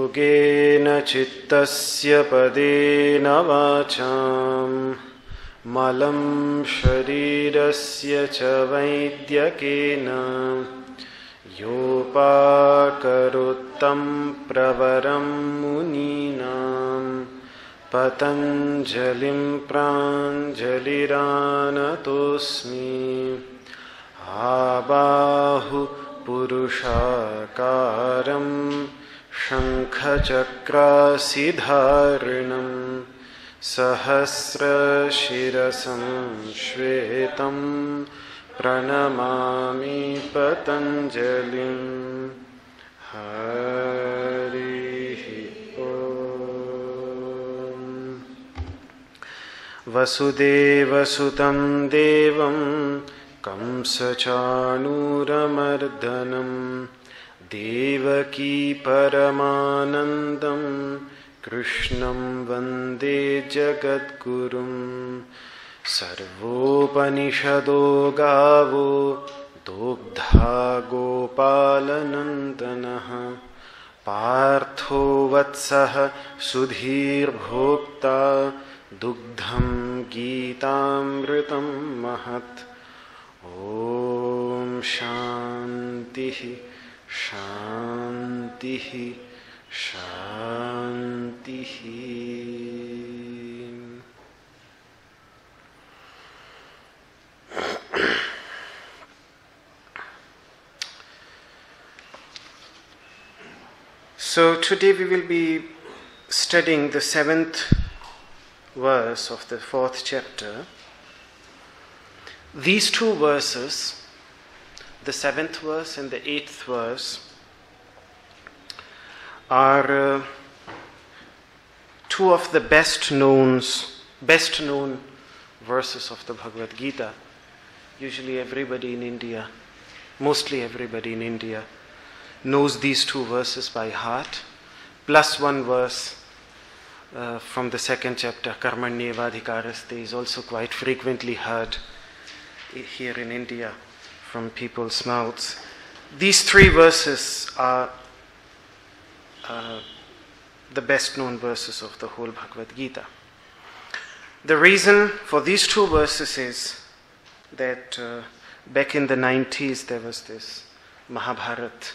योगेन चित्तस्य पदेन वाचां मलं शरीरस्य च वैद्यकेन योपाकरोत्तं प्रवरं मुनीनां पतञ्जलिं प्राञ्जलिरानतोऽस्मि। आबाहु पुरुषाकारं शङ्खचक्रासिधारिणं सहस्रशिरसं श्वेतं प्रणमामि पतञ्जलिं। हरिः ॐ। वसुदेवसुतं देवं कंसचाणूरमर्दनं देवकी परमानन्दं कृष्णं वन्दे जगद्गुरुं। सर्वोपनिषदो गावो दोग्धा गोपालनन्दनः पार्थो वत्सः सुधीर्भोक्ता दुग्धं गीतामृतं महत्। ॐ शान्तिः शान्तिः शान्तिः। So today we will be studying the 7th verse of the 4th chapter. These two verses, the 7th verse and the 8th verse, are two of the best known verses of the Bhagavad Gita. Usually everybody in India, mostly everybody in India, knows these two verses by heart, plus one verse from the 2nd chapter, Karmanyevadhikaraste, is also quite frequently heard here in India from people's mouths. These three verses are the best known verses of the whole Bhagavad Gita. The reason for these two verses is that back in the 90s there was this Mahabharat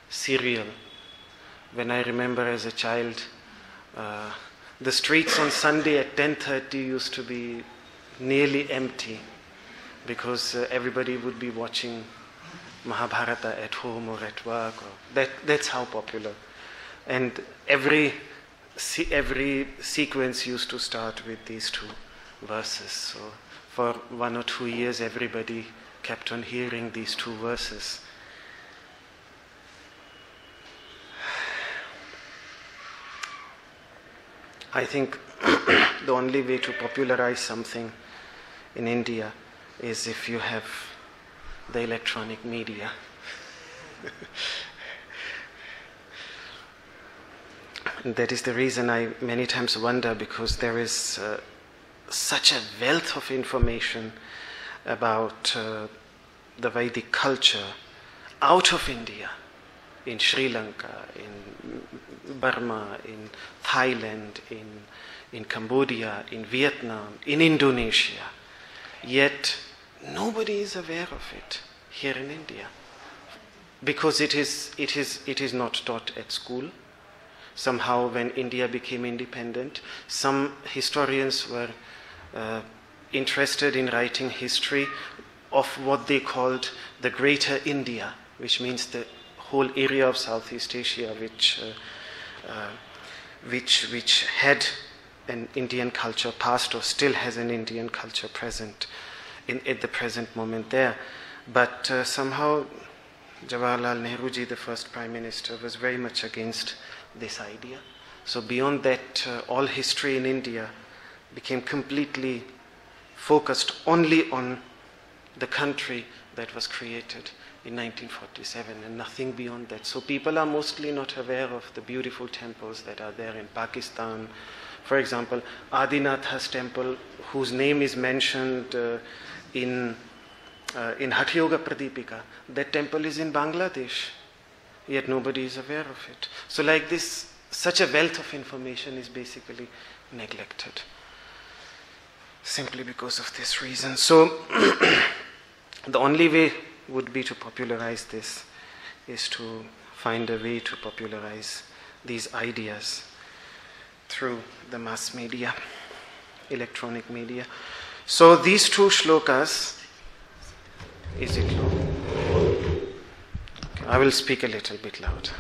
serial. When I remember as a child, the streets on Sunday at 10:30 used to be nearly empty because everybody would be watching Mahabharata at home or at work. That's how popular. And every sequence used to start with these two verses. So for 1 or 2 years, everybody kept on hearing these two verses. I think the only way to popularize something in India is if you have the electronic media. And that is the reason I many times wonder, because there is such a wealth of information about the Vedic culture out of India, in Sri Lanka, in Burma, in Thailand, in Cambodia, in Vietnam, in Indonesia. Yet nobody is aware of it here in India, because it is not taught at school. Somehow when India became independent, some historians were interested in writing history of what they called the Greater India, which means the whole area of Southeast Asia, which had an Indian culture past or still has an Indian culture present at the present moment there. But somehow Jawaharlal Nehru ji, the first Prime Minister, was very much against this idea. So beyond that, all history in India became completely focused only on the country that was created in 1947 and nothing beyond that. So people are mostly not aware of the beautiful temples that are there in Pakistan. For example, Adinatha's temple, whose name is mentioned in Hatha Yoga Pradipika, that temple is in Bangladesh. yet nobody is aware of it. So like this, such a wealth of information is basically neglected, simply because of this reason. So the only way would be to popularize this, is to find a way to popularize these ideas through the mass media, electronic media. So these two shlokas, is it low? Okay, I will speak a little bit louder.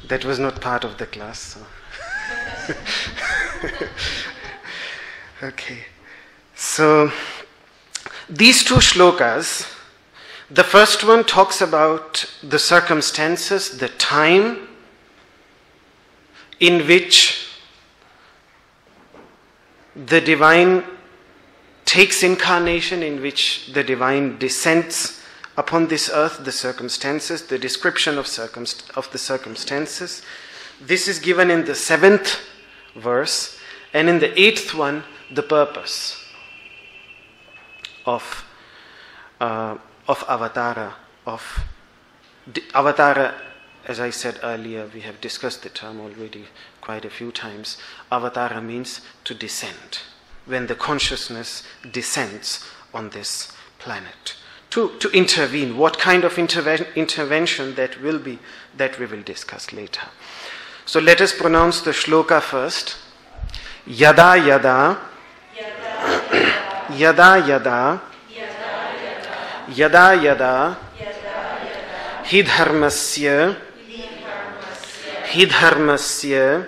That was not part of the class. So. Okay. So these two shlokas, the first one talks about the circumstances, the time in which the divine takes incarnation, in which the divine descends upon this earth, the circumstances, the description of the circumstances. This is given in the 7th verse, and in the 8th one, the purpose of Avatara. Avatara, as I said earlier, we have discussed the term already quite a few times. Avatara means to descend, when the consciousness descends on this planet. To intervene. What kind of intervention that will be, that we will discuss later. So let us pronounce the shloka first. Yada yada, yada yada, yada yada, hi dharmasya, hi dharmasya,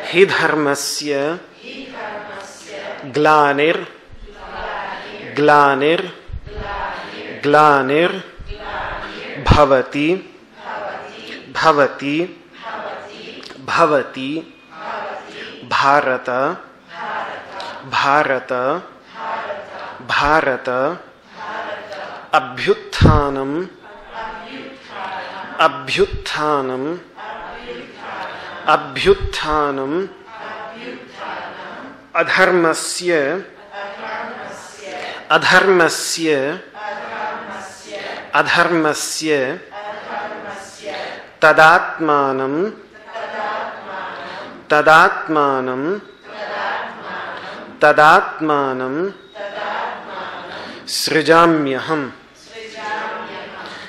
hi dharmasya, glanir, glanir, glanir, bhavati, bhavati, bhavati, bharata, bharata, bharata, abhyutthanam, abhyutthanam, abhyutthanam, adharmasya, adharmasya, adharmasya, tadatmanam, tadatmanam, tadatmanam, srijamyaham,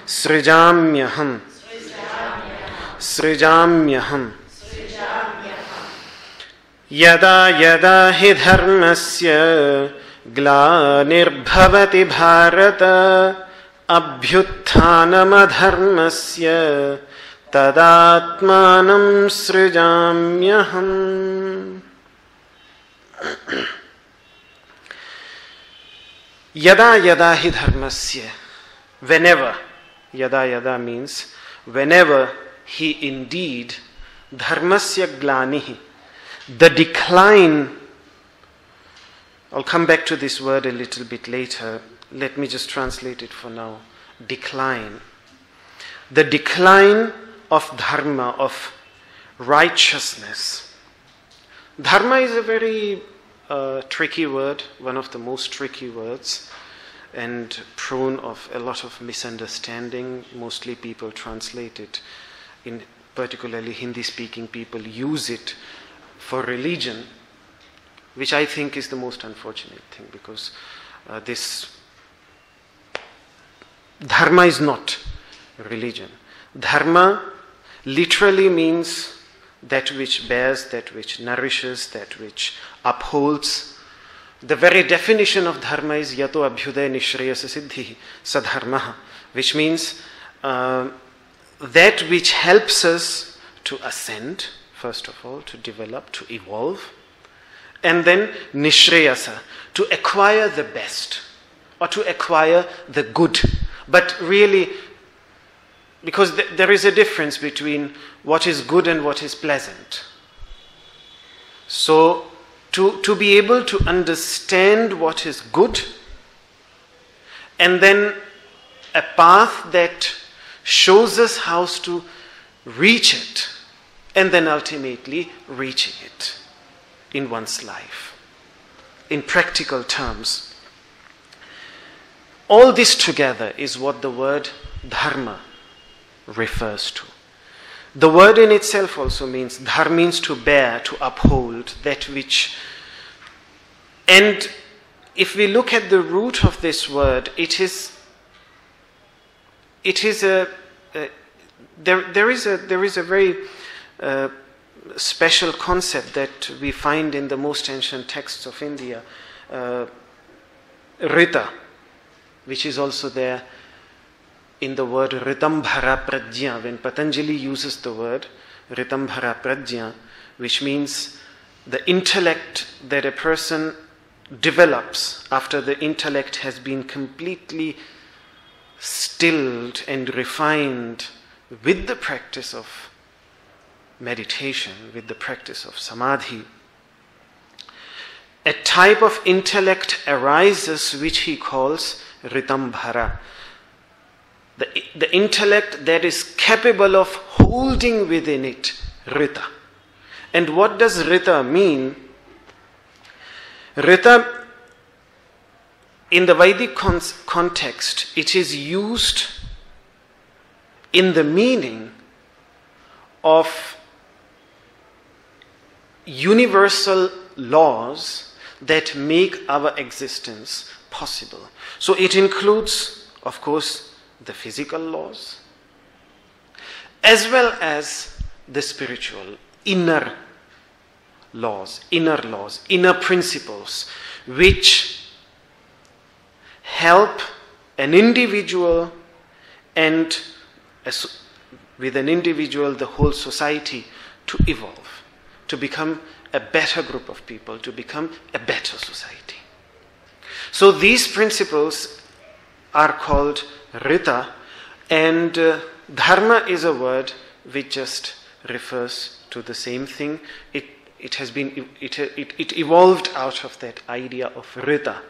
srijamyaham, srijamyaham. Yada yada hi dharmasya glanirbhavati bharata abhyutthanam tadatmanam srijamyaham. Yada yada hi dharmasya, whenever, yada yada means whenever he indeed, dharmasya glanihi, the decline. I'll come back to this word a little bit later. Let me just translate it for now. Decline. The decline of dharma, of righteousness. Dharma is a very tricky word, one of the most tricky words, and prone of a lot of misunderstanding. Mostly people translate it, particularly Hindi-speaking people use it for religion, which I think is the most unfortunate thing, because this dharma is not religion. Dharma literally means that which bears, that which nourishes, that which upholds. The very definition of dharma is yato abhyuday nishreyasa siddhi sadharmaha, which means that which helps us to ascend, first of all, to develop, to evolve, and then nishreyasa, to acquire the best, or to acquire the good. But really, because there is a difference between what is good and what is pleasant. So, to be able to understand what is good, and then a path that shows us how to reach it, and then ultimately reaching it in one's life, in practical terms. All this together is what the word dharma refers to. The word in itself also means, dhar means to bear, to uphold, that which. And if we look at the root of this word, there is a very special concept that we find in the most ancient texts of India, Rita, which is also there in the word Ritambhara Prajna. When Patanjali uses the word Ritambhara Prajna, which means the intellect that a person develops after the intellect has been completely stilled and refined with the practice of meditation, with the practice of samadhi, a type of intellect arises which he calls Ritambhara. The intellect that is capable of holding within it Rita. And what does Rita mean? Rita, in the Vedic context, it is used in the meaning of universal laws that make our existence possible. So it includes, of course, the physical laws, as well as the spiritual, inner laws, inner principles, which help an individual and with an individual the whole society to evolve, to become a better group of people, to become a better society. So these principles are called Rita, and Dharma is a word which just refers to the same thing. It evolved out of that idea of Rita.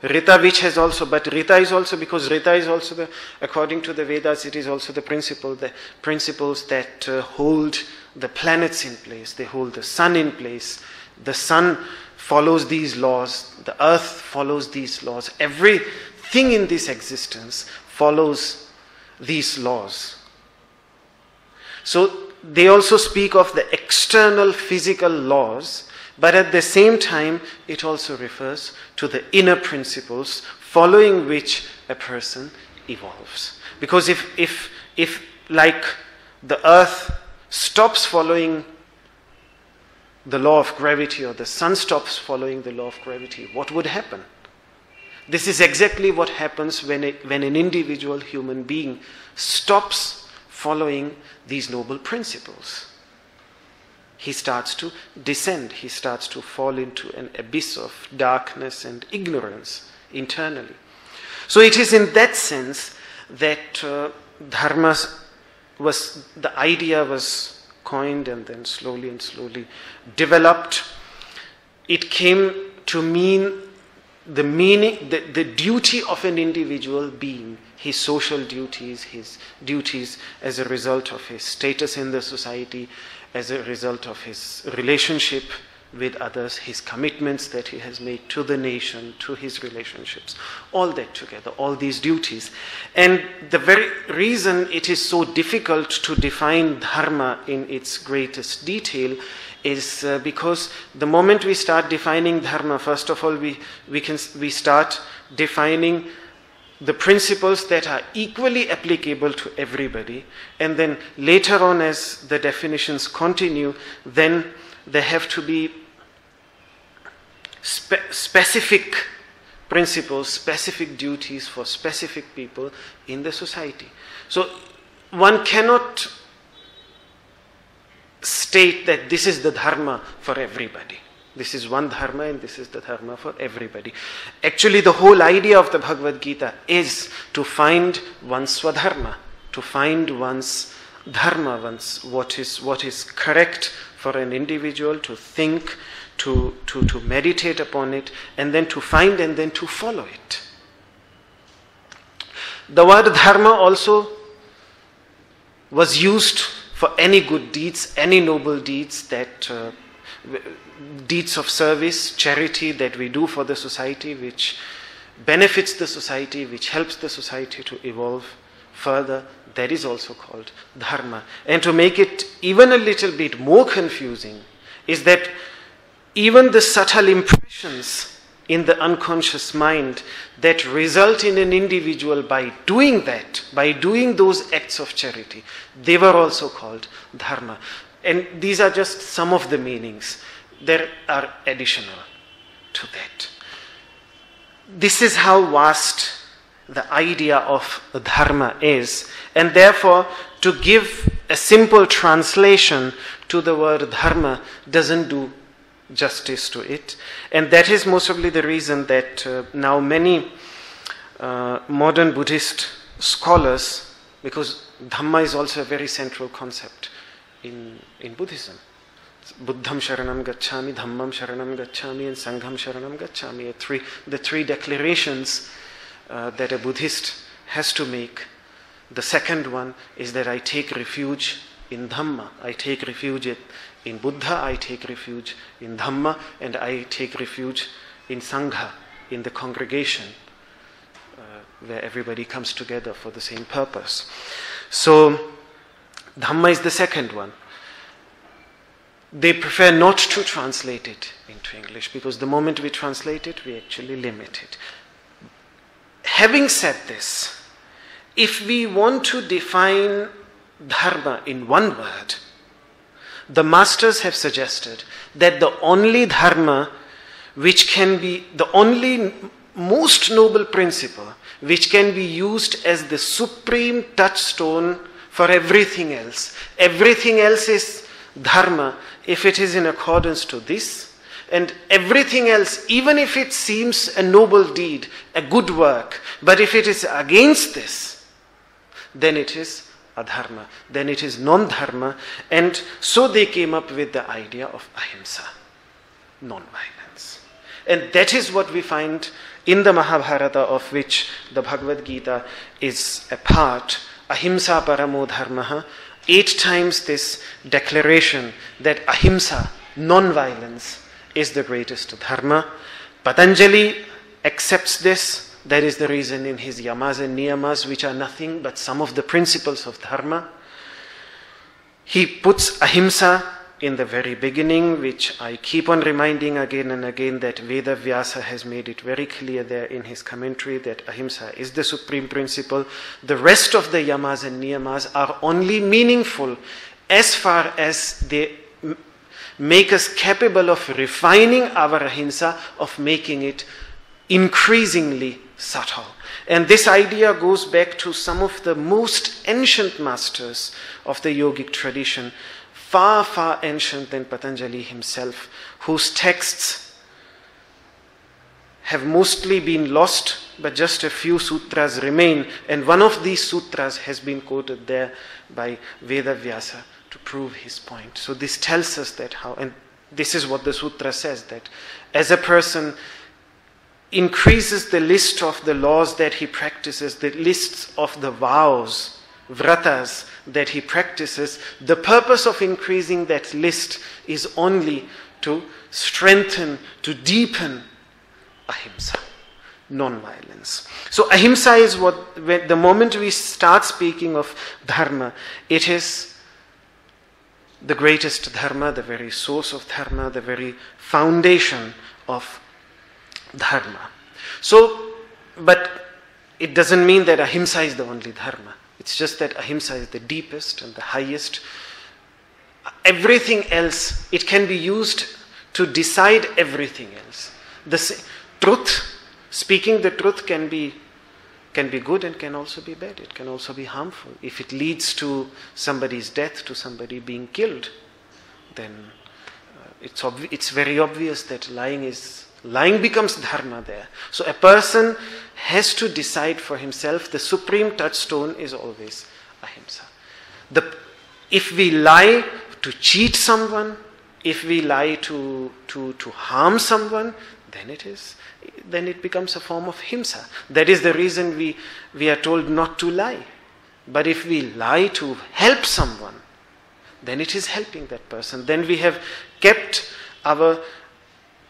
Rita, which has also, but Rita is also, because Rita is also according to the Vedas, it is also the principles that hold the planets in place. They hold the sun in place. The sun follows these laws. The earth follows these laws. Everything in this existence follows these laws. So they also speak of the external physical laws, but at the same time, it also refers to the inner principles following which a person evolves. Because if like the earth stops following the law of gravity, or the sun stops following the law of gravity, what would happen? This is exactly what happens when an individual human being stops following these noble principles. He starts to descend. He starts to fall into an abyss of darkness and ignorance internally. So it is in that sense that Dharma the idea was coined and then slowly developed. It came to mean the duty of an individual being, his social duties, his duties as a result of his status in the society, as a result of his relationship with others, his commitments that he has made to the nation, to his relationships, all that together, all these duties. And the very reason it is so difficult to define Dharma in its greatest detail is because the moment we start defining Dharma, first of all, we start defining the principles that are equally applicable to everybody, and then later on, as the definitions continue, then there have to be specific principles, specific duties for specific people in the society. So one cannot state that this is the Dharma for everybody. This is one Dharma and this is the Dharma for everybody. Actually, the whole idea of the Bhagavad Gita is to find one's Swadharma, to find one's Dharma, what is correct for an individual to think, to meditate upon it, and then to find and then to follow it. The word Dharma also was used for any good deeds, any noble deeds, deeds of service, charity that we do for the society, which benefits the society, which helps the society to evolve further, that is also called dharma. And to make it even a little bit more confusing is that even the subtle impressions in the unconscious mind that result in an individual by doing that, by doing those acts of charity, they were also called dharma. And these are just some of the meanings. There are additional to that. This is how vast the idea of dharma is. And therefore, to give a simple translation to the word dharma doesn't do justice to it. And that is mostly the reason that now many modern Buddhist scholars, because Dhamma is also a very central concept in Buddhism. Buddham Sharanam Gacchami, Dhammam Sharanam Gacchami, and Sangham Sharanam Gacchami. The three declarations that a Buddhist has to make. The second one is that I take refuge in Dhamma, I take refuge in Buddha, I take refuge in Dhamma, and I take refuge in Sangha, in the congregation, where everybody comes together for the same purpose. So, Dhamma is the second one. They prefer not to translate it into English, because the moment we translate it, we actually limit it. Having said this, if we want to define dharma in one word, the masters have suggested that the only dharma which can be, the only most noble principle which can be used as the supreme touchstone for everything else is dharma if it is in accordance to this, and everything else, even if it seems a noble deed, a good work, but if it is against this, then it is adharma, then it is non-dharma. And so they came up with the idea of ahimsa, non-violence. And that is what we find in the Mahabharata, of which the Bhagavad Gita is a part. Ahimsa paramo dharmaha. 8 times this declaration that ahimsa, non-violence, is the greatest dharma. Patanjali accepts this. That is the reason in his yamas and niyamas, which are nothing but some of the principles of dharma, he puts ahimsa in the very beginning, which I keep on reminding again and again that Veda Vyasa has made it very clear there in his commentary that ahimsa is the supreme principle. The rest of the yamas and niyamas are only meaningful as far as they make us capable of refining our ahimsa, of making it increasingly subtle. And this idea goes back to some of the most ancient masters of the yogic tradition, far, far ancient than Patanjali himself, whose texts have mostly been lost, but just a few sutras remain. And one of these sutras has been quoted there by Veda Vyasa to prove his point. So this tells us that how, and this is what the sutra says, that as a person increases the list of the laws that he practices, the lists of the vows, vratas that he practices, the purpose of increasing that list is only to strengthen, to deepen ahimsa, non-violence. So ahimsa is what, the moment we start speaking of dharma, it is the greatest dharma, the very source of dharma, the very foundation of dharma. So, but it doesn't mean that ahimsa is the only dharma. It's just that ahimsa is the deepest and the highest. Everything else, it can be used to decide everything else. The truth, speaking the truth can be good and can also be bad. It can also be harmful. If it leads to somebody's death, to somebody being killed, then it's very obvious that lying becomes dharma there. So a person has to decide for himself. The supreme touchstone is always ahimsa. If we lie to cheat someone, if we lie to harm someone, then it becomes a form of himsa. That is the reason we are told not to lie. But if we lie to help someone, then it is helping that person. Then we have kept our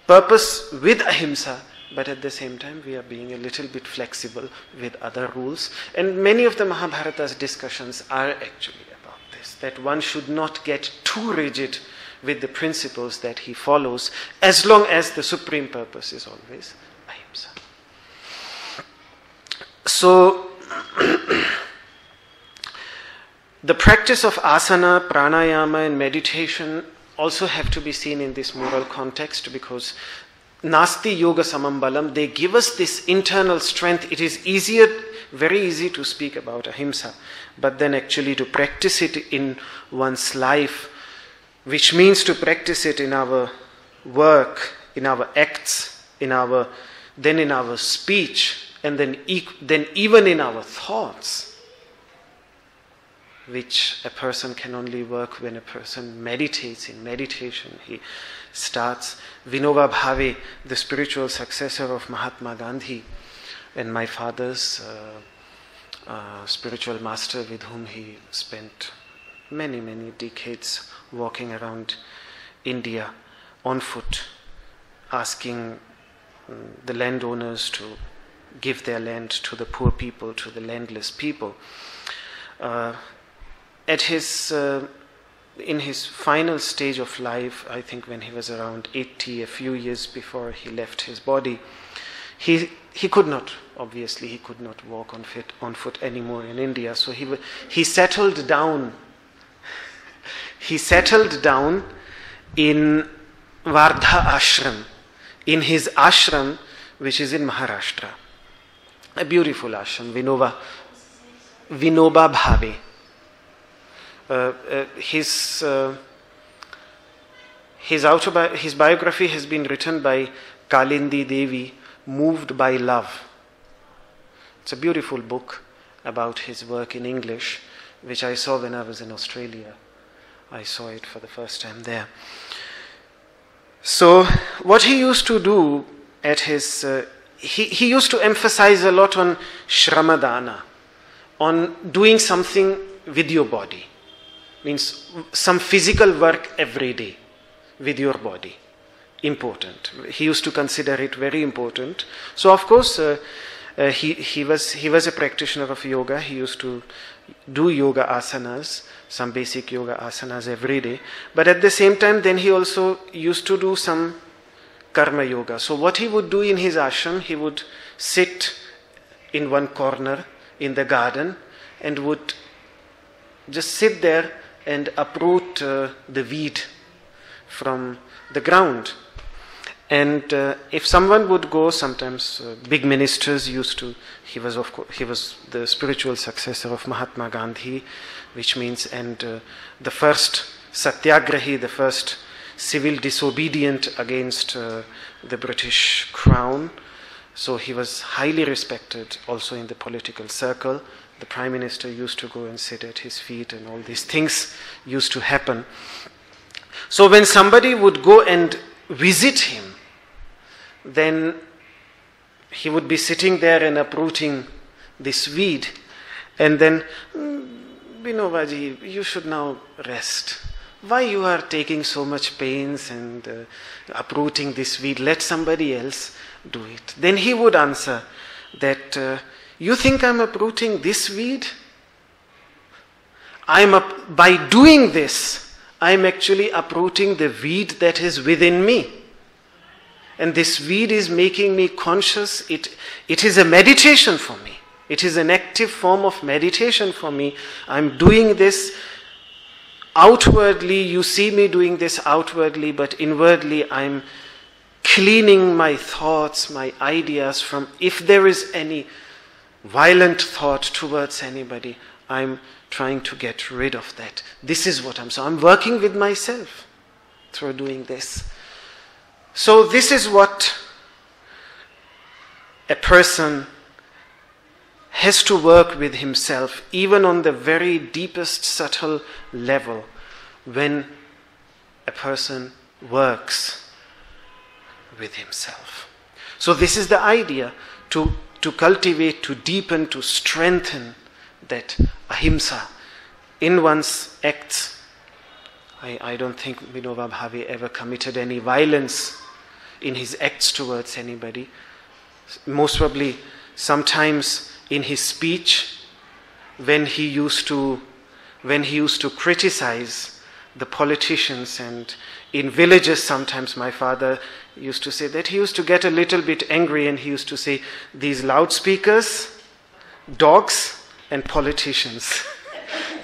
purpose with ahimsa but at the same time we are being a little bit flexible with other rules. And many of the Mahabharata's discussions are actually about this, that one should not get too rigid with the principles that he follows, as long as the supreme purpose is always Ahimsa. So, the practice of asana, pranayama and meditation also have to be seen in this moral context, because nasti yoga samambalam, they give us this internal strength. It is easier, very easy to speak about ahimsa, but then actually to practice it in one's life, which means to practice it in our work, in our acts, in our speech, and then even in our thoughts, which a person can only work when a person meditates. In meditation, he starts. Vinoba Bhave, the spiritual successor of Mahatma Gandhi, and my father's spiritual master, with whom he spent many, many decades walking around India on foot, asking the landowners to give their land to the poor people, to the landless people. In his final stage of life, I think when he was around 80, a few years before he left his body, he could not walk on foot anymore in India. So he settled down. He settled down in Vardha Ashram, in his ashram, which is in Maharashtra. A beautiful ashram, Vinoba Bhave. His biography has been written by Kalindi Devi, Moved by Love. It's a beautiful book about his work in English, which I saw when I was in Australia. I saw it for the first time there. So what he used to do at his... he used to emphasize a lot on shramadana, on doing something with your body. Means some physical work every day with your body. Important. He used to consider it very important. So of course, he was a practitioner of yoga. He used to do yoga asanas, some basic yoga asanas every day. But at the same time, then he also used to do some karma yoga. So what he would do in his ashram, he would sit in one corner in the garden and would just sit there and uproot the weed from the ground. And if someone would go, sometimes big ministers used to. He was the spiritual successor of Mahatma Gandhi, which means, and the first satyagrahi, the first civil disobedient against the British crown. So he was highly respected also in the political circle. The Prime Minister used to go and sit at his feet, and all these things used to happen. So when somebody would go and visit him, then he would be sitting there and uprooting this weed, and then, Vinobaji, you should now rest. Why you are taking so much pains and uprooting this weed? Let somebody else do it. Then he would answer that, you think I'm uprooting this weed? By doing this, I'm actually uprooting the weed that is within me. And this weed is making me conscious. It is a meditation for me. It is an active form of meditation for me. I'm doing this outwardly. You see me doing this outwardly, but inwardly I'm cleaning my thoughts, my ideas from, if there is any violent thought towards anybody, I'm trying to get rid of that. This is what I'm working with myself through doing this. So this is what a person has to work with himself, even on the very deepest subtle level, when a person works with himself. So this is the idea, to cultivate, to deepen, to strengthen that ahimsa in one's acts. I don't think Vinoba Bhave ever committed any violence in his acts towards anybody, most probably sometimes in his speech, when he used to criticize the politicians, and in villages sometimes my father used to say that he used to get a little bit angry, and he used to say, these loudspeakers, dogs and politicians,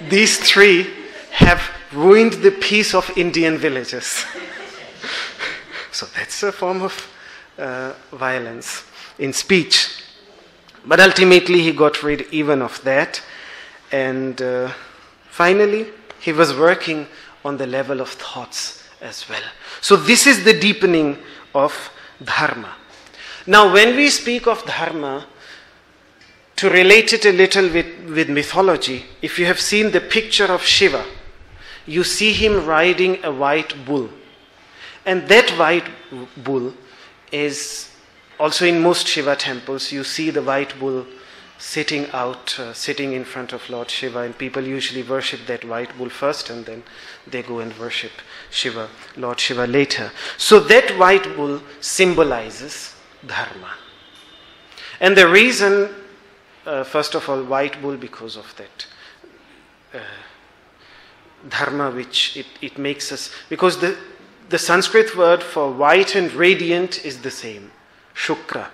these three have ruined the peace of Indian villages. So that's a form of violence in speech. But ultimately he got rid even of that, and finally he was working on the level of thoughts as well. So this is the deepening of Dharma. Now when we speak of Dharma, to relate it a little with mythology, if you have seen the picture of Shiva, you see him riding a white bull. And that white bull is also in most Shiva temples, you see the white bull sitting in front of Lord Shiva, and people usually worship that white bull first and then they go and worship Shiva, Lord Shiva later. So that white bull symbolizes Dharma. And the reason, first of all, white bull, because of that Dharma which it makes us, because the Sanskrit word for white and radiant is the same, Shukra,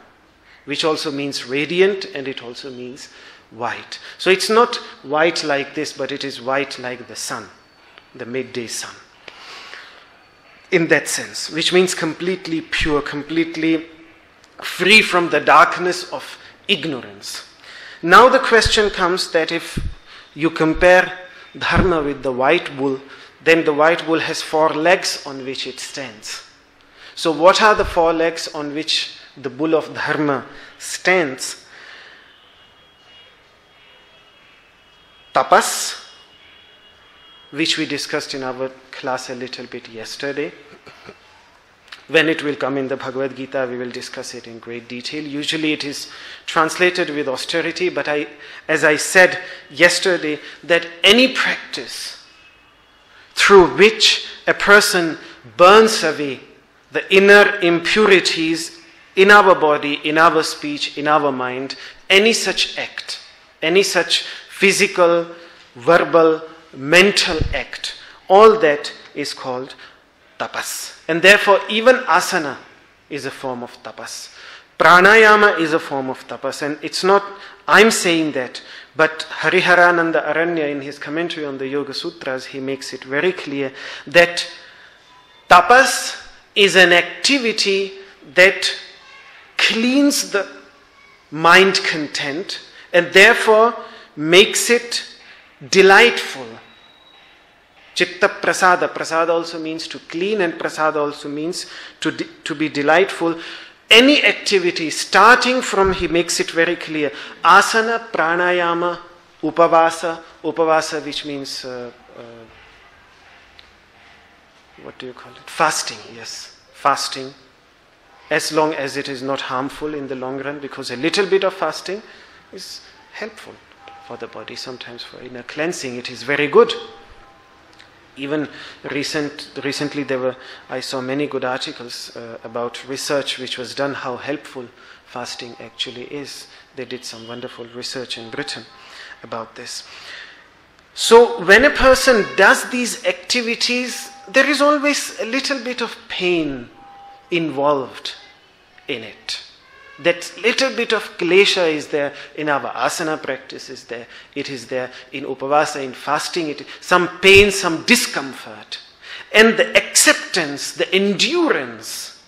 which also means radiant and it also means white. So it's not white like this, but it is white like the sun, the midday sun. In that sense, which means completely pure, completely free from the darkness of ignorance. Now the question comes that if you compare Dharma with the white bull, then the white bull has 4 legs on which it stands. So what are the 4 legs on which the bull of Dharma stands? Tapas, which we discussed in our class a little bit yesterday. When it will come in the Bhagavad Gita, we will discuss it in great detail. Usually it is translated with austerity, but as I said yesterday, that any practice through which a person burns away the inner impurities in our body, in our speech, in our mind, any such act, any such physical, verbal, mental act, all that is called tapas. And therefore even asana is a form of tapas. Pranayama is a form of tapas. And it's not I'm saying that, but Hariharananda Aranya in his commentary on the Yoga Sutras, he makes it very clear that tapas is an activity that cleans the mind content and therefore makes it delightful. Chitta prasada. Prasada also means to clean, and prasada also means to be delightful. Any activity starting from, he makes it very clear, asana, pranayama, upavasa, which means, what do you call it? Fasting, yes. Fasting. As long as it is not harmful in the long run, because a little bit of fasting is helpful for the body. Sometimes for inner cleansing it is very good. Even recently I saw many good articles about research which was done, how helpful fasting actually is. They did some wonderful research in Britain about this. So when a person does these activities, there is always a little bit of pain involved in it. That little bit of klesha is there in our asana practice, it is there in upavasa, in fasting, some pain, some discomfort. And the acceptance, the endurance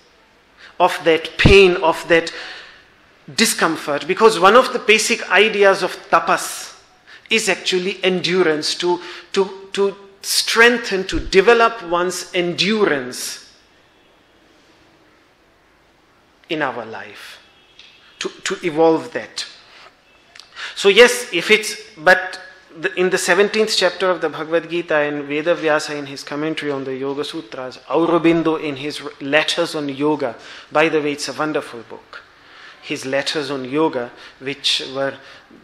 of that pain, of that discomfort, because one of the basic ideas of tapas is actually endurance, to strengthen, to develop one's endurance in our life. To evolve that. So yes, but in the 17th chapter of the Bhagavad Gita and Veda Vyasa in his commentary on the Yoga Sutras, Aurobindo in his letters on yoga, by the way, it's a wonderful book. His letters on yoga, which were,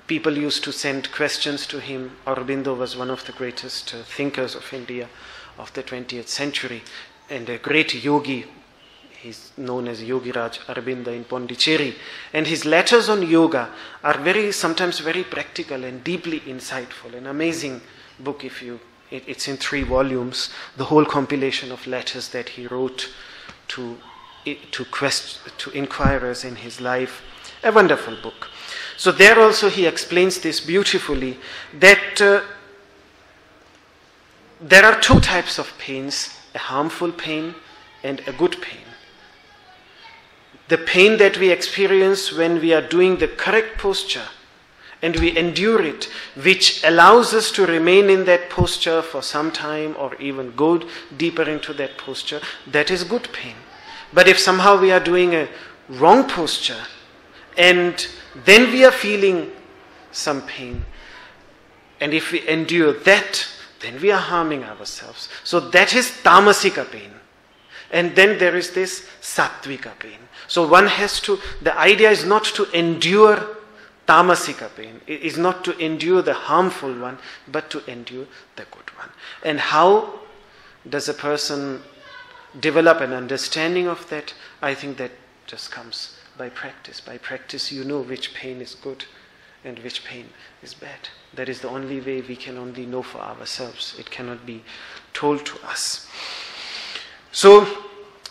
people used to send questions to him. Aurobindo was one of the greatest thinkers of India of the 20th century and a great yogi. He's known as Yogiraj Arabinda in Pondicherry. And his letters on yoga are sometimes very practical and deeply insightful. An amazing book it's in 3 volumes, the whole compilation of letters that he wrote to inquirers in his life. A wonderful book. So there also he explains this beautifully, that there are 2 types of pains, a harmful pain and a good pain. The pain that we experience when we are doing the correct posture and we endure it, which allows us to remain in that posture for some time or even go deeper into that posture, that is good pain. But if somehow we are doing a wrong posture and then we are feeling some pain, and if we endure that, then we are harming ourselves. So that is tamasika pain. And then there is this sattvika pain. So the idea is not to endure tamasika pain. It is not to endure the harmful one, but to endure the good one. And how does a person develop an understanding of that? I think that just comes by practice. By practice, you know which pain is good and which pain is bad. That is the only way we can only know for ourselves. It cannot be told to us. So,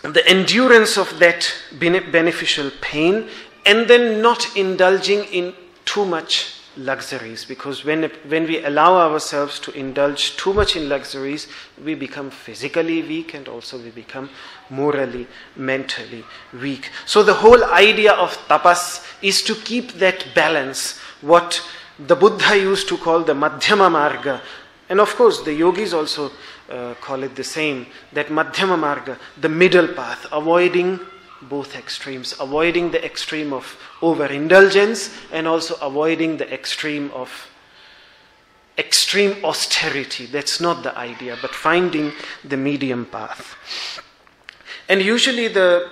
the endurance of that beneficial pain, and then not indulging in too much luxuries, because when we allow ourselves to indulge too much in luxuries, we become physically weak and also we become morally, mentally weak. So the whole idea of tapas is to keep that balance, what the Buddha used to call the Madhyama Marga. And of course the yogis also call it the same, that Madhyama Marga, the middle path, avoiding both extremes, avoiding the extreme of overindulgence and also avoiding the extreme of extreme austerity. That's not the idea, but finding the medium path. And usually the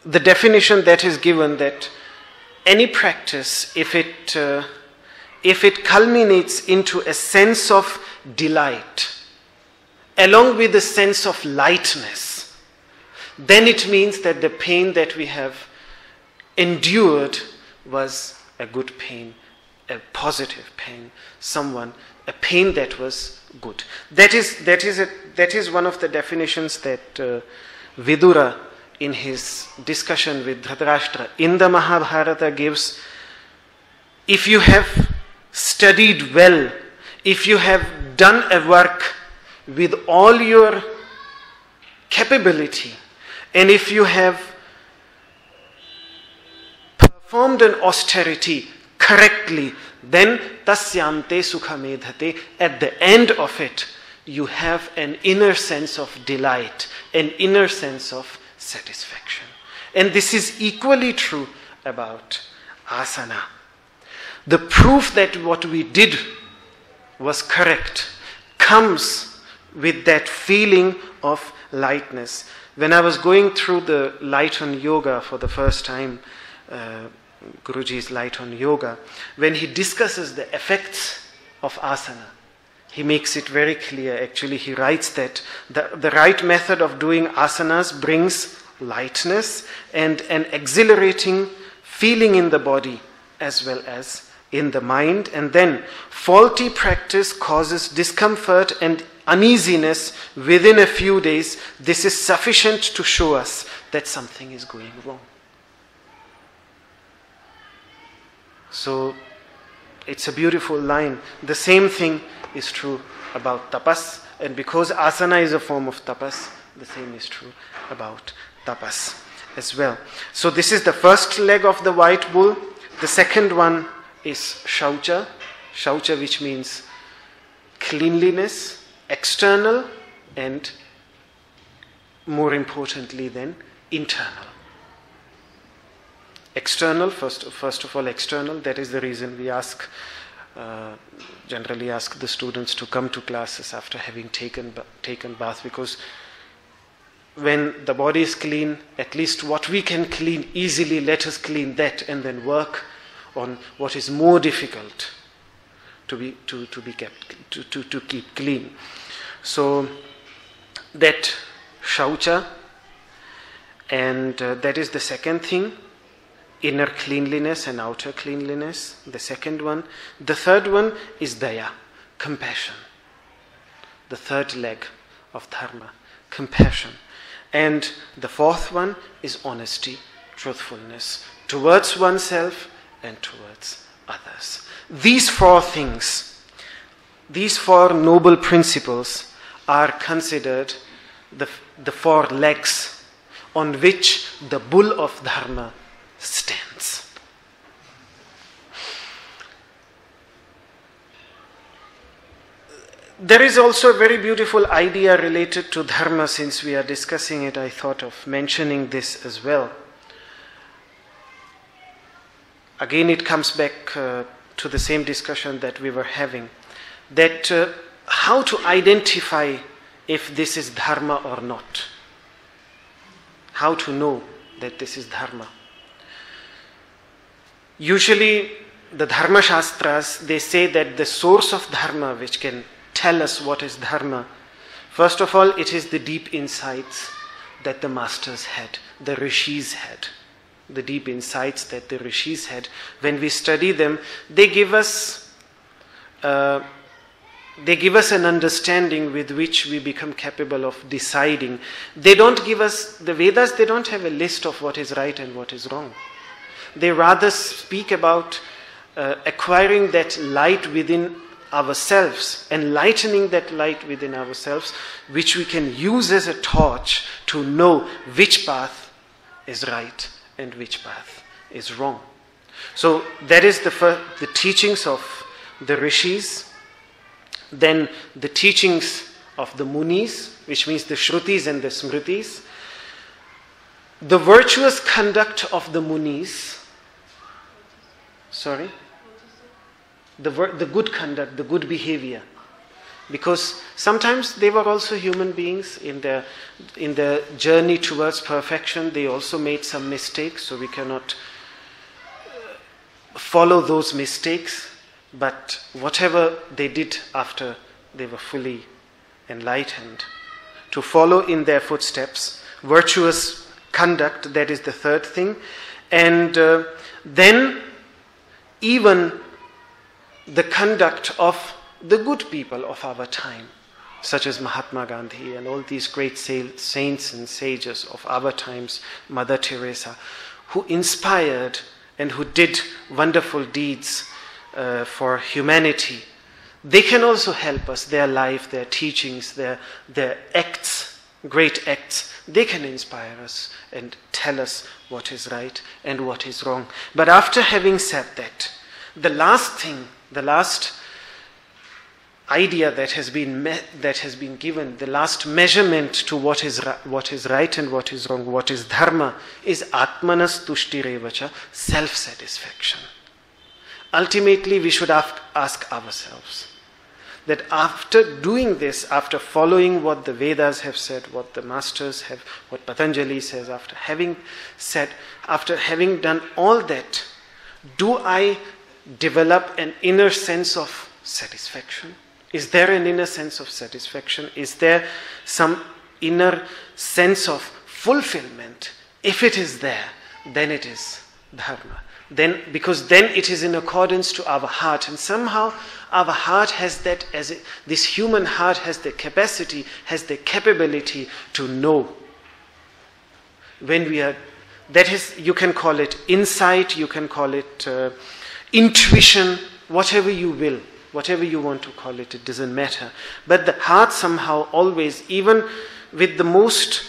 definition that is given, that any practice, if it culminates into a sense of delight, along with a sense of lightness, then it means that the pain that we have endured was a good pain, a positive pain, a pain that was good. That is one of the definitions that Vidura, in his discussion with Dhritarashtra in the Mahabharata, gives. If you have studied well, if you have done a work with all your capability, and if you have performed an austerity correctly, then tasyante sukhamedhate, at the end of it, you have an inner sense of delight, an inner sense of satisfaction. And this is equally true about asana. The proof that what we did was correct comes with that feeling of lightness. When I was going through the Light on Yoga for the first time, Guruji's Light on Yoga, when he discusses the effects of asana, he makes it very clear. Actually, he writes that the right method of doing asanas brings lightness and an exhilarating feeling in the body as well as in the mind. And then faulty practice causes discomfort and uneasiness within a few days. This is sufficient to show us that something is going wrong. So it's a beautiful line. The same thing is true about tapas, and because asana is a form of tapas, the same is true about tapas as well. So this is the first leg of the white bull. The second one is shaucha. Shaucha, which means cleanliness, external, and more importantly then, internal. External, first of all external, that is the reason we generally ask the students to come to classes after having taken bath, because when the body is clean, at least what we can clean easily, let us clean that and then work on what is more difficult to keep clean. So that shaucha, And that is the second thing, inner cleanliness and outer cleanliness, the second one. The third one is daya, compassion. The third leg of dharma, compassion. And the fourth one is honesty, truthfulness, towards oneself and towards others. These four things, these four noble principles are considered the four legs on which the bull of dharma stands. There is also a very beautiful idea related to dharma. Since we are discussing it, I thought of mentioning this as well. Again, it comes back to the same discussion that we were having, that how to identify if this is dharma or not. How to know that this is dharma. Usually, the Dharma Shastras, they say that the source of dharma which can tell us what is dharma, first of all, it is the deep insights that the masters had, the rishis had. The deep insights that the rishis had. When we study them, they give us an understanding with which we become capable of deciding. They don't give us, the Vedas, they don't have a list of what is right and what is wrong. They rather speak about acquiring that light within ourselves, enlightening that light within ourselves, which we can use as a torch to know which path is right and which path is wrong. So that is the teachings of the rishis. Then the teachings of the munis, which means the shrutis and the smritis. The virtuous conduct of the munis. Sorry? The good conduct, the good behavior. Because sometimes they were also human beings in their journey towards perfection. They also made some mistakes, so we cannot follow those mistakes. But whatever they did after they were fully enlightened, to follow in their footsteps, virtuous conduct, that is the third thing. And then even the conduct of the good people of our time, such as Mahatma Gandhi and all these great saints and sages of our times, Mother Teresa, who inspired and who did wonderful deeds for humanity. They can also help us, their life, their teachings, their acts, great acts. They can inspire us and tell us what is right and what is wrong. But after having said that, the last idea that has been given, the last measurement to what is right and what is wrong, what is dharma, is atmanas tushtirevacha, self-satisfaction. Ultimately, we should ask ourselves that after doing this, after following what the Vedas have said, what the masters have, what Patanjali says, after having done all that, do I develop an inner sense of satisfaction? Is there an inner sense of satisfaction? Is there some inner sense of fulfillment? If it is there, then it is dharma. Because then it is in accordance to our heart, and somehow our heart has that, this human heart has the capacity, has the capability to know. When we are, that is, you can call it insight, you can call it intuition, whatever you will, whatever you want to call it, it doesn't matter. But the heart somehow always, even with the most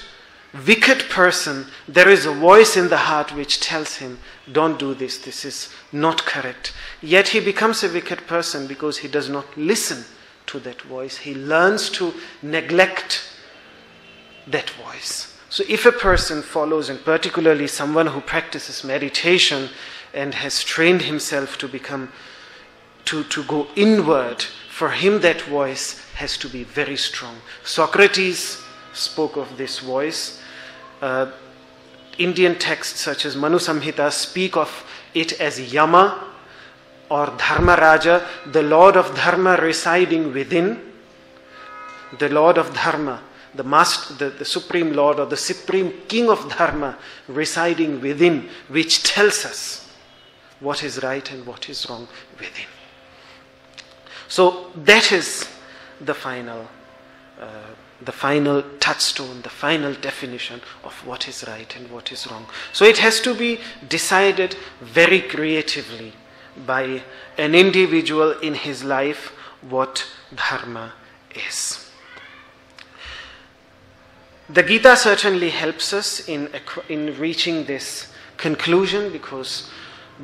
wicked person, there is a voice in the heart which tells him, don't do this, this is not correct. Yet he becomes a wicked person because he does not listen to that voice. He learns to neglect that voice. So if a person follows, and particularly someone who practices meditation and has trained himself to become, to go inward, for him that voice has to be very strong. Socrates spoke of this voice. Indian texts such as Manu Samhita speak of it as Yama or Dharma Raja, the Lord of Dharma residing within. The Lord of Dharma, the master, the Supreme Lord or the Supreme King of Dharma residing within, which tells us what is right and what is wrong within. So that is the final touchstone, the final definition of what is right and what is wrong. So it has to be decided very creatively by an individual in his life what Dharma is. The Gita certainly helps us in reaching this conclusion, because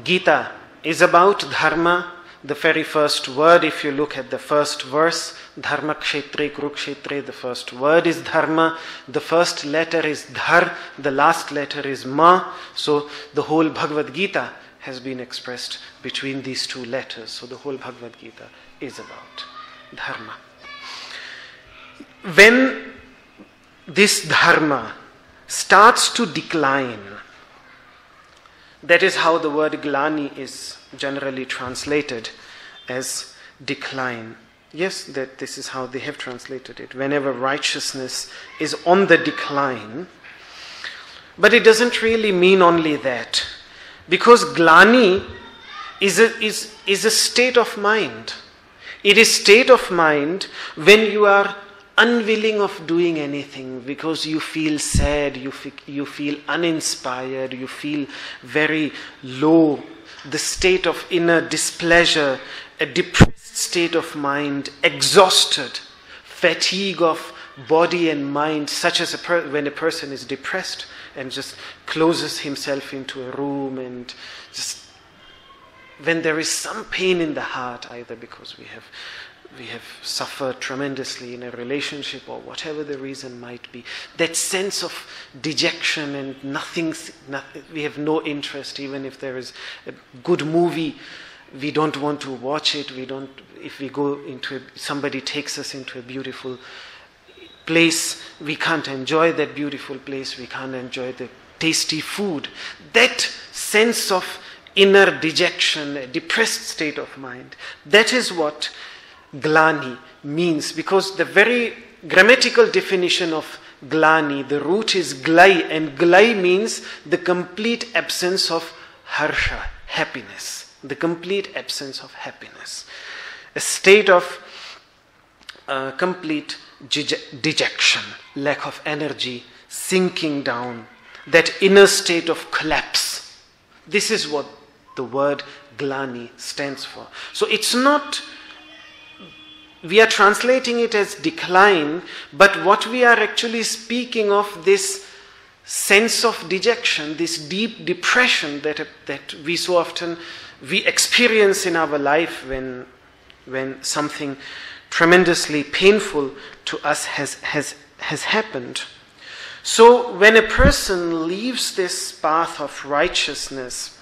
Gita is about Dharma. The very first word, if you look at the first verse, Dharma Kshetre Kurukshetre, the first word is Dharma, the first letter is Dhar, the last letter is Ma. So the whole Bhagavad Gita has been expressed between these two letters. So the whole Bhagavad Gita is about Dharma. When this Dharma starts to decline, that is how the word Glani is generally translated, as decline. Yes, that this is how they have translated it. Whenever righteousness is on the decline. But it doesn't really mean only that. Because Glani is a state of mind. It is state of mind when you are unwilling of doing anything, because you feel sad, you feel uninspired, you feel very low. The state of inner displeasure, a depressed state of mind, exhausted, fatigue of body and mind, such as when a person is depressed and just closes himself into a room, and just when there is some pain in the heart, either because we have suffered tremendously in a relationship or whatever the reason might be, that sense of dejection and nothing, we have no interest. Even if there is a good movie, we don't want to watch it. If we go somebody takes us into a beautiful place, we can't enjoy that beautiful place, we can't enjoy the tasty food. That sense of inner dejection, a depressed state of mind, that is what Glani means, because the very grammatical definition of Glani, the root is glai, and glai means the complete absence of harsha, happiness, the complete absence of happiness, a state of complete dejection, lack of energy, sinking down, that inner state of collapse. This is what the word Glani stands for. So it's not, we are translating it as decline, but what we are actually speaking of, this sense of dejection, this deep depression that we so often we experience in our life when something tremendously painful to us has happened. So when a person leaves this path of righteousness,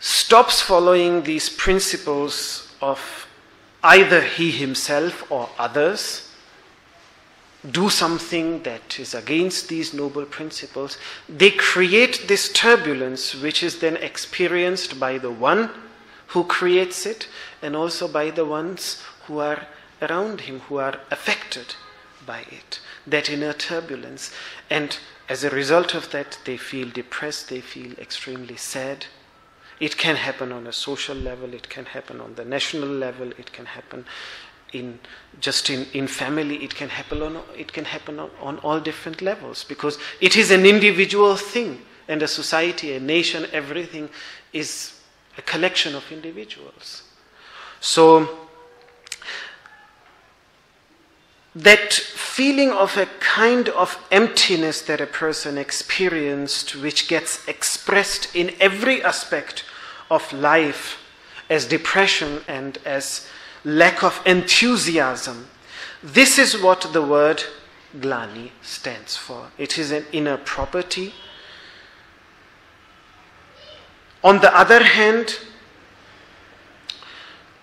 stops following these principles of either he himself or others, do something that is against these noble principles, they create this turbulence which is then experienced by the one who creates it and also by the ones who are around him, who are affected by it, that inner turbulence. And as a result of that, they feel depressed, they feel extremely sad. It can happen on a social level, it can happen on the national level, it can happen in family, it can happen on all different levels, because it is an individual thing, and a society, a nation, everything is a collection of individuals. So that feeling of a kind of emptiness that a person experienced, which gets expressed in every aspect of life as depression and as lack of enthusiasm, this is what the word Glani stands for. It is an inner property. On the other hand,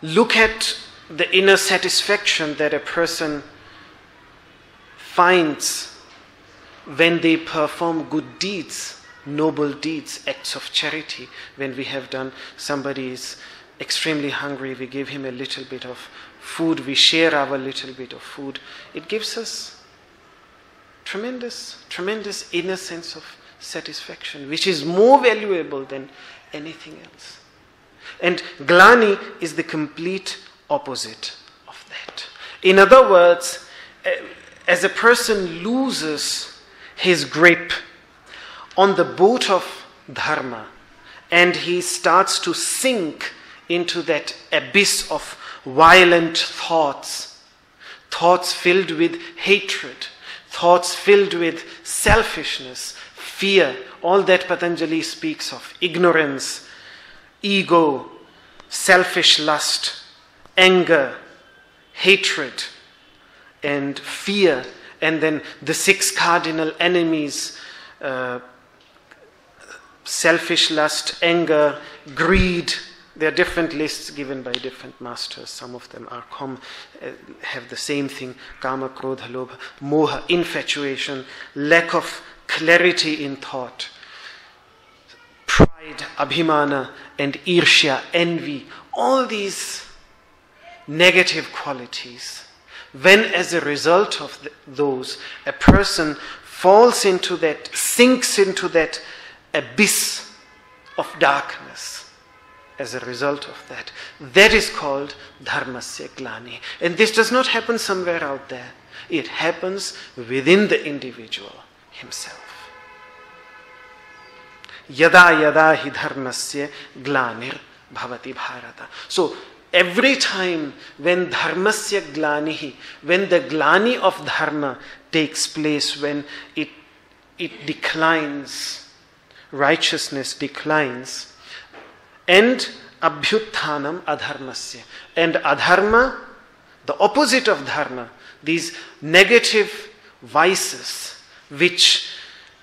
look at the inner satisfaction that a person finds when they perform good deeds, noble deeds, acts of charity. When we have done, somebody is extremely hungry, we give him a little bit of food, we share our little bit of food. It gives us tremendous inner sense of satisfaction, which is more valuable than anything else. And Glani is the complete opposite of that. In other words, as a person loses his grip on the boat of Dharma and he starts to sink into that abyss of violent thoughts filled with hatred, thoughts filled with selfishness, fear, all that Patanjali speaks of, ignorance, ego, selfish lust, anger, hatred, and fear, and then the 6 cardinal enemies, selfish lust, anger, greed. There are different lists given by different masters. Some of them are have the same thing: kama, krodha, lobha, moha, infatuation, lack of clarity in thought, pride, abhimana, and irshya, envy. All these negative qualities. When as a result of those, a person sinks into that abyss of darkness, as a result of that is called dharmasya glani. And this does not happen somewhere out there. It happens within the individual himself. Yada yada hi dharmasya glanir bhavati bharata. So every time when dharmasya glanihi, when the glani of dharma takes place, when it declines, righteousness declines, and abhyutthanam adharmasya, and adharma, the opposite of dharma, these negative vices which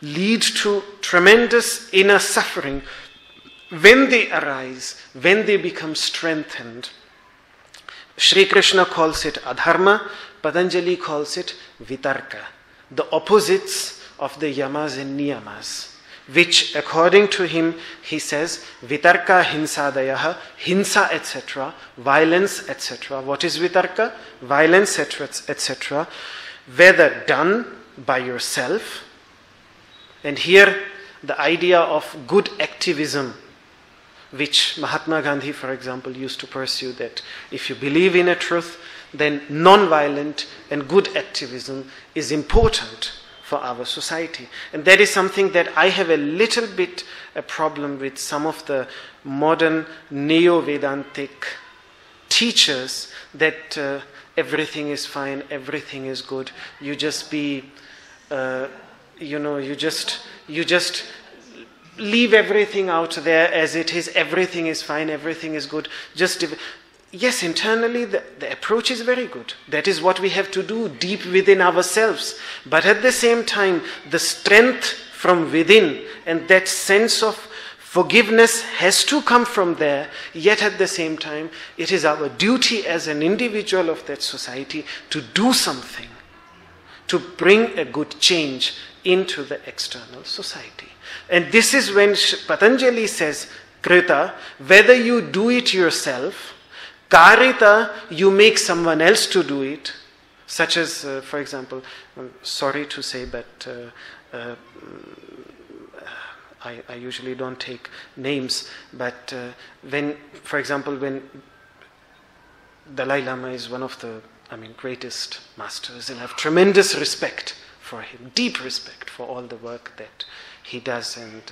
lead to tremendous inner suffering, when they arise, when they become strengthened, Sri Krishna calls it adharma, Patanjali calls it vitarka, the opposites of the yamas and niyamas, which according to him, he says, vitarka hinsadayaha, hinsa etc., violence etc. What is vitarka? Violence etc., whether done by yourself, and here the idea of good activism, which Mahatma Gandhi, for example, used to pursue, that if you believe in a truth, then non-violent and good activism is important for our society. And that is something that I have a little bit a problem with some of the modern neo-Vedantic teachers, that everything is fine, everything is good. You just be, you just leave everything out there as it is. Everything is fine, everything is good. Yes, internally the approach is very good. That is what we have to do deep within ourselves. But at the same time, the strength from within and that sense of forgiveness has to come from there. Yet at the same time, it is our duty as an individual of that society to do something, to bring a good change into the external society. And this is when Patanjali says, Krita, whether you do it yourself, Karita, you make someone else to do it, such as, for example, I'm sorry to say, but I usually don't take names, but when Dalai Lama is one of the, greatest masters, and I have tremendous respect for him, deep respect for all the work that he does, and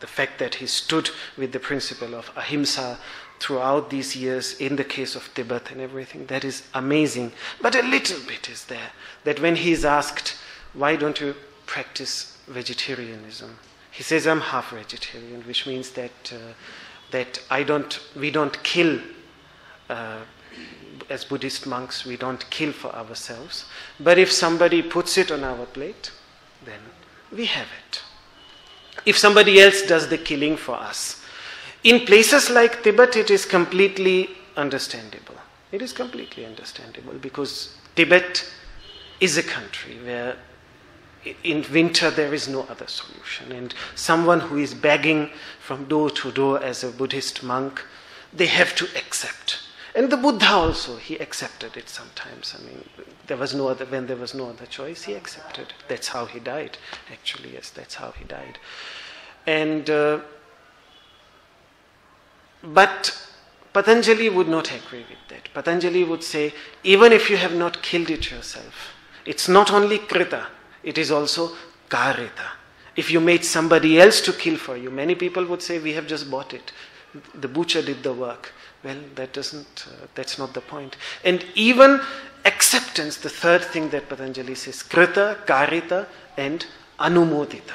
the fact that he stood with the principle of Ahimsa throughout these years in the case of Tibet and everything. That is amazing. But a little bit is there, that when he is asked, why don't you practice vegetarianism? He says, I'm half vegetarian, which means that we don't kill, as Buddhist monks, we don't kill for ourselves. But if somebody puts it on our plate, then we have it. If somebody else does the killing for us. In places like Tibet, it is completely understandable. It is completely understandable because Tibet is a country where in winter there is no other solution. And someone who is begging from door to door as a Buddhist monk, they have to accept. And the Buddha also, he accepted it sometimes. I mean, when there was no other choice, he accepted. That's how he died. Actually, yes, that's how he died. And but Patanjali would not agree with that. Patanjali would say, even if you have not killed it yourself, it's not only krita, it is also karita. If you made somebody else to kill for you, many people would say, we have just bought it. The butcher did the work. Well, that's not the point. And even acceptance, the third thing that Patanjali says, krita, karita, and anumodita.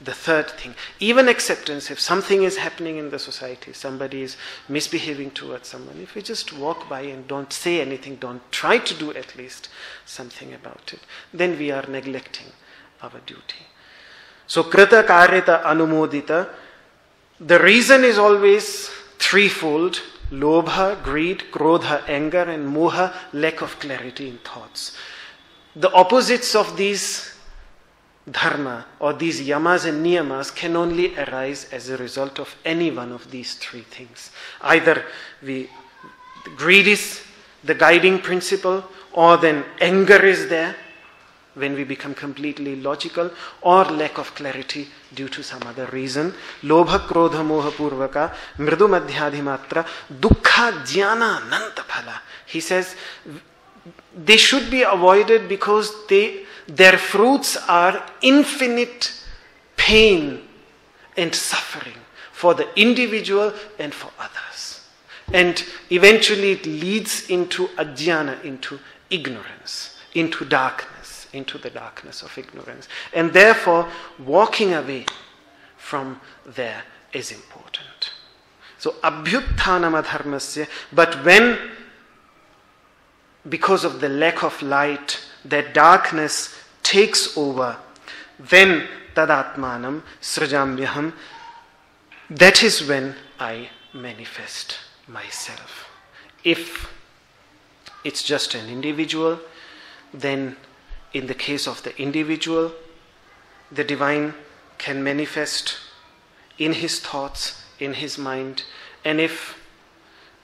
The third thing, even acceptance, if something is happening in the society, somebody is misbehaving towards someone, if we just walk by and don't say anything, don't try to do at least something about it, then we are neglecting our duty. So, krita, karita, anumodita, the reason is always threefold: lobha, greed, krodha, anger, and moha, lack of clarity in thoughts. The opposites of these dharma or these yamas and niyamas can only arise as a result of any one of these three things. Either greed is the guiding principle, or then anger is there when we become completely logical, or lack of clarity due to some other reason. Lobha, krodha, moha purvaka, mridu madhyadhimatra, dukkha, jnana, nanta phala. He says they should be avoided because their fruits are infinite pain and suffering for the individual and for others. And eventually it leads into ajnana, into ignorance, into darkness, into the darkness of ignorance. And therefore, walking away from there is important. So, abhyutthanam adharmasya, but when, because of the lack of light, that darkness takes over, then tadatmanam srajamyaham, that is when I manifest myself. If it's just an individual, then in the case of the individual, the divine can manifest in his thoughts, in his mind, and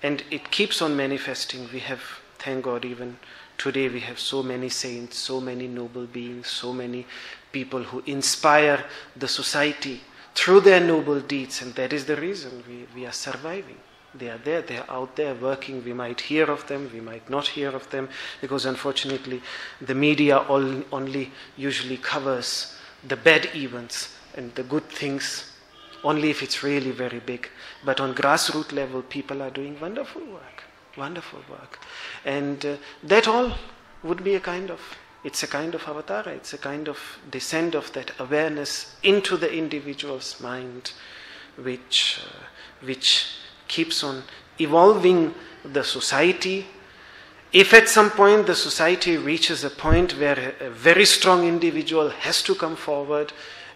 it keeps on manifesting. We have, thank God, even today we have so many saints, so many noble beings, so many people who inspire the society through their noble deeds, and that is the reason we are surviving. They are there, they are out there working. We might hear of them, we might not hear of them, because unfortunately the media only usually covers the bad events, and the good things only if it's really very big. But on grassroots level, people are doing wonderful work. And that all would be it's a kind of avatara, it's a kind of descent of that awareness into the individual's mind, which keeps on evolving the society. If at some point the society reaches a point where a very strong individual has to come forward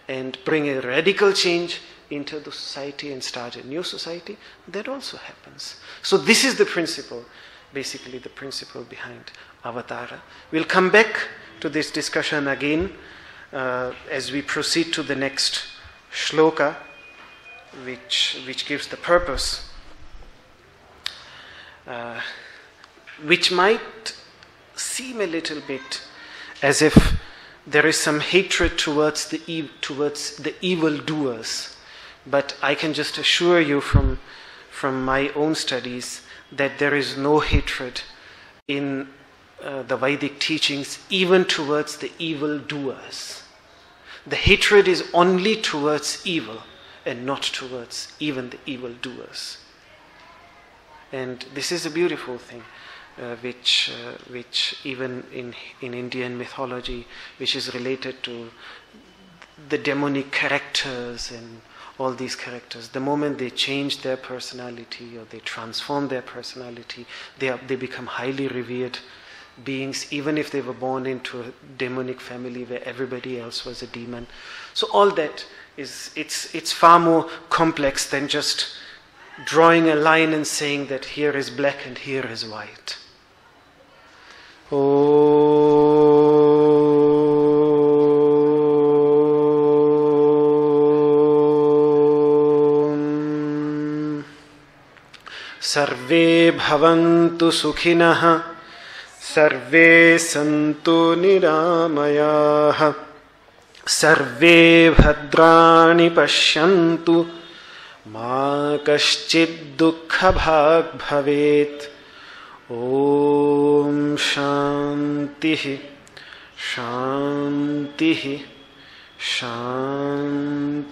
and bring a radical change into the society and start a new society, that also happens. So this is the principle, basically the principle behind Avatara. We'll come back to this discussion again as we proceed to the next shloka, which gives the purpose, which might seem a little bit as if there is some hatred towards the evildoers. But I can just assure you from my own studies that there is no hatred in the Vedic teachings even towards the evildoers. The hatred is only towards evil and not towards even the evildoers. And this is a beautiful thing, which even in Indian mythology, which is related to the demonic characters and all these characters, the moment they change their personality or they transform their personality, they become highly revered beings, even if they were born into a demonic family where everybody else was a demon. So all that it's far more complex than just drawing a line and saying that here is black and here is white. सर्वे भवन्तु सुखिनः सर्वे सन्तु निरामयाः सर्वे भद्राणि पश्यन्तु मा कश्चित् दुःखभाग् भवेत्। ॐ शान्तिः शान्तिः शान्तिः।